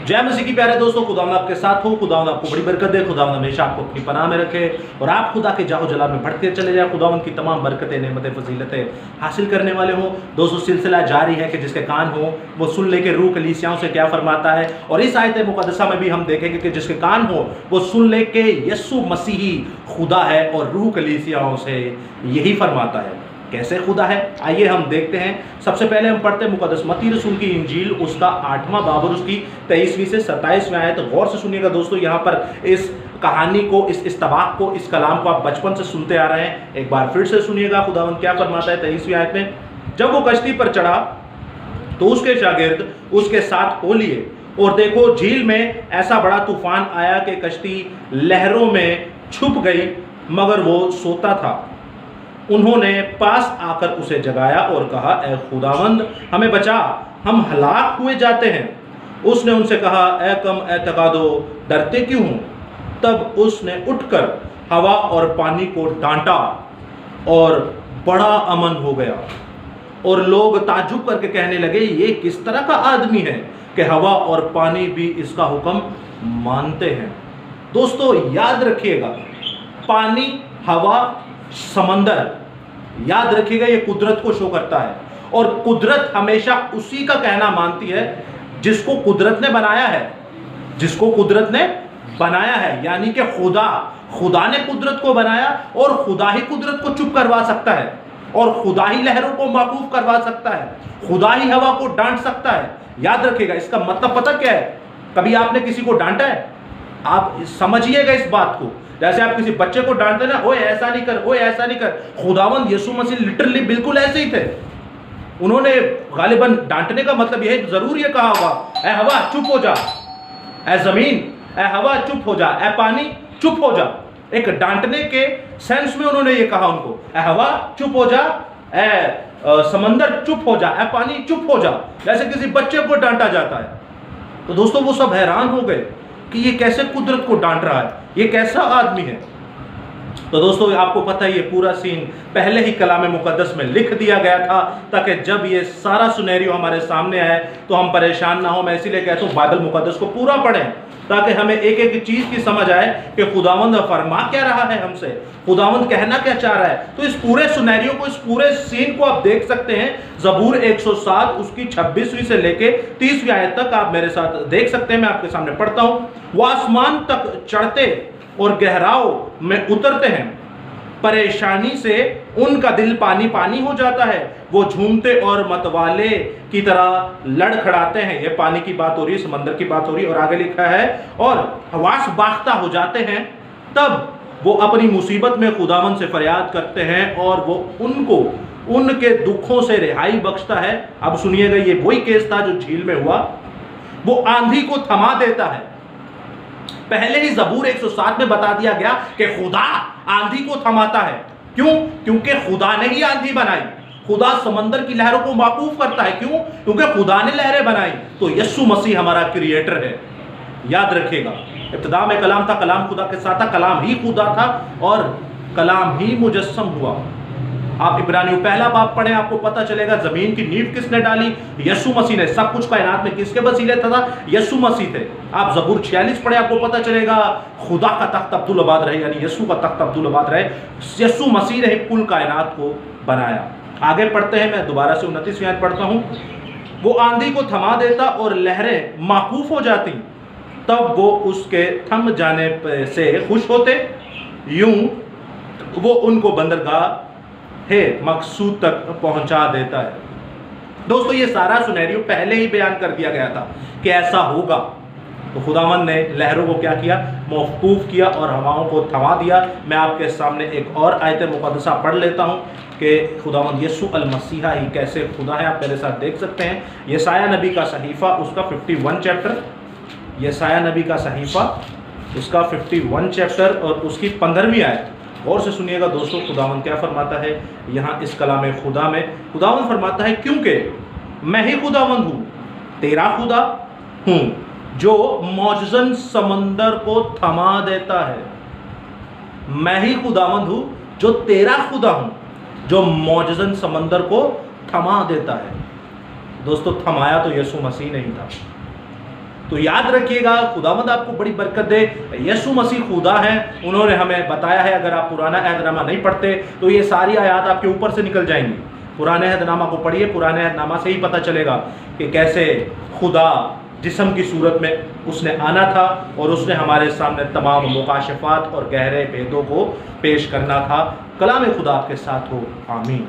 जय मसीह की प्यारे दोस्तों, खुदावंद आपके साथ हो। खुदावंद आपको बड़ी बरकत दे। खुदावंद हमेशा आपको अपनी पनाह में रखे और आप खुदा के जाहो जलाल में बढ़ते चले जाए। खुदावंद की तमाम बरकतें, नेमतें, फजीलतें हासिल करने वाले हो। दोस्तों, सिलसिला जारी है कि जिसके कान हो वो सुन ले के रूह कलीसियाओं से क्या फरमाता है। और इस आयत मुकद्दसा में भी हम देखेंगे कि जिसके कान हो वो सुन ले के यीशु मसीही खुदा है और रूह कलीसियाओं से यही फरमाता है। कैसे खुदा है, आइए हम देखते हैं। सबसे पहले हम पढ़ते हैं मुकद्दस मत्ती रसूल की इंजील, उसका 8वां बाब और उसकी 23वीं से 27वीं आयत। गौर से सुनिएगा दोस्तों, यहाँ पर इस कहानी को, इस इस्तबाक को, इस कलाम को आप बचपन से सुनते आ रहे हैं। एक बार फिर से सुनिएगा खुदावंद क्या फरमाता है 23वीं आयत में। जब वो कश्ती पर चढ़ा तो उसके शागिर्द उसके साथ हो लिए, और देखो झील में ऐसा बड़ा तूफान आया कि कश्ती लहरों में छुप गई, मगर वो सोता था। उन्होंने पास आकर उसे जगाया और कहा, ए खुदावंद हमें बचा, हम हलाक हुए जाते हैं। उसने उनसे कहा, ए कम एतकादो, डरते क्यों हो? तब उसने उठकर हवा और पानी को डांटा और बड़ा अमन हो गया। और लोग ताज्जुब करके कहने लगे, ये किस तरह का आदमी है कि हवा और पानी भी इसका हुक्म मानते हैं। दोस्तों याद रखिएगा, पानी, हवा, समंदर, याद रखिएगा ये कुदरत को शो करता है। और कुदरत हमेशा उसी का कहना मानती है जिसको कुदरत ने बनाया है, जिसको कुदरत ने बनाया है। यानी कि खुदा ने कुदरत को बनाया और खुदा ही कुदरत को चुप करवा सकता है, और खुदा ही लहरों को माकूफ करवा सकता है, खुदा ही हवा को डांट सकता है। याद रखिएगा, इसका मतलब पता क्या है? कभी आपने किसी को डांटा है? आप समझिएगा इस बात को। जैसे आप किसी बच्चे को डांटते ना, ओए ऐसा नहीं कर, ओए ऐसा नहीं कर। खुदावंद यीशु मसीह लिटरली बिल्कुल ऐसे ही थे। उन्होंने गालिबन डांटने का मतलब यह जरूर ये कहा होगा, ए हवा चुप हो जा, ए जमीन, ए हवा चुप हो जा, ए पानी चुप हो जा। एक डांटने के सेंस में उन्होंने ये कहा उनको, ए हवा चुप हो जा, ए समंदर चुप हो जा, ए पानी चुप हो जा, जैसे किसी बच्चे को डांटा जाता है। तो दोस्तों वो सब हैरान हो गए कि ये कैसे कुदरत को डांट रहा है, ये कैसा आदमी है। तो दोस्तों आपको पता है ये पूरा सीन पहले ही कलाम मुकद्दस में लिख दिया गया था, ताकि जब ये सारा सिनेरियो हमारे सामने आए तो हम परेशान ना हो। मैं इसीलिए कहता हूँ बाइबल मुकद्दस को पूरा पढ़ें, ताकि हमें एक एक चीज की समझ आए कि खुदावंद फरमा क्या रहा है हमसे, खुदावंद कहना क्या चाह रहा है। तो इस पूरे सिनेरियो को, इस पूरे सीन को आप देख सकते हैं ज़बूर 107 उसकी 26वीं से लेके 30वीं आयत तक आप मेरे साथ देख सकते हैं। मैं आपके सामने पढ़ता हूं। वो आसमान तक चढ़ते और गहराओं में उतरते हैं, परेशानी से उनका दिल पानी पानी हो जाता है। वो झूमते और मतवाले की तरह लड़खड़ाते हैं। ये पानी की बात हो रही है, समंदर की बात हो रही है। और आगे लिखा है, और हवास बाख्ता हो जाते हैं। तब वो अपनी मुसीबत में खुदावन से फरियाद करते हैं और वो उनको उनके दुखों से रिहाई बख्शता है। अब सुनिएगा, ये वही केस था जो झील में हुआ। वो आंधी को थमा देता है। पहले ही ज़बूर 107 में बता दिया गया कि खुदा आंधी को थमाता है। क्यों? क्योंकि खुदा ने ही आंधी बनाई। खुदा समंदर की लहरों को माकूफ करता है। क्यों? क्योंकि खुदा ने लहरें बनाई। तो यीशु मसीह हमारा क्रिएटर है। याद रखिएगा, इब्तिदा में कलाम था, कलाम खुदा के साथ था, कलाम ही खुदा था और कलाम ही मुजस्सम हुआ। आप इब्रानियों पहला बाब पढ़ें, आपको पता चलेगा जमीन की नींव किसने डाली? यीशु मसीह ने। सब कुछ कायनात में किसके वसीले था? यीशु मसीह थे। आप ज़बूर 46 पढ़े, आपको पता चलेगा खुदा का तख्त अब्दुल आबाद रहे, यानी यीशु का तख्त अब्दुल आबाद रहे। यीशु मसीह ने कुल कायनात को बनाया। आगे पढ़ते हैं, मैं दोबारा से 29वीं आयत पढ़ता हूँ। वो आंधी को थमा देता और लहरें माकूफ हो जाती, तब वो उसके थम जाने से खुश होते। यूं वो उनको बंदरगाह मकसूद तक पहुंचा देता है। दोस्तों ये सारा सिनेरियो पहले ही बयान कर दिया गया था कि ऐसा होगा। तो खुदावंद ने लहरों को क्या किया? मौकूफ किया और हवाओं को थमा दिया। मैं आपके सामने एक और आयत मुकद्दसा पढ़ लेता हूं कि खुदावंद यीशु अल मसीहा ही कैसे खुदा है। आप मेरे साथ देख सकते हैं यशायाह नबी का सहीफा, उसका 51 चैप्टर, यशायाह नबी का सहीफा, उसका 51 चैप्टर और उसकी 15वीं आयत। और से सुनिएगा दोस्तों, खुदावंद क्या फरमाता है यहाँ इस कलाम खुदा में। खुदावंद फरमाता है, क्योंकि मैं ही खुदावंद हूँ, तेरा खुदा हूँ, जो मौजज़न समंदर को थमा देता है। मैं ही खुदावंद हूँ जो तेरा खुदा हूँ, जो मौजज़न समंदर को थमा देता है। दोस्तों थमाया तो यीशु मसीह नहीं था। तो याद रखिएगा, खुदावंद आपको बड़ी बरकत दे। यीशु मसीह खुदा है, उन्होंने हमें बताया है अगर आप पुराना अहदनामा नहीं पढ़ते तो ये सारी आयत आपके ऊपर से निकल जाएंगी। पुराने अहदनामा को पढ़िए, पुराने अहदनामा से ही पता चलेगा कि कैसे खुदा जिस्म की सूरत में उसने आना था और उसने हमारे सामने तमाम मुकाशफात और गहरे भेदों को पेश करना था। कलाम खुदा आपके साथ हो, आमीन।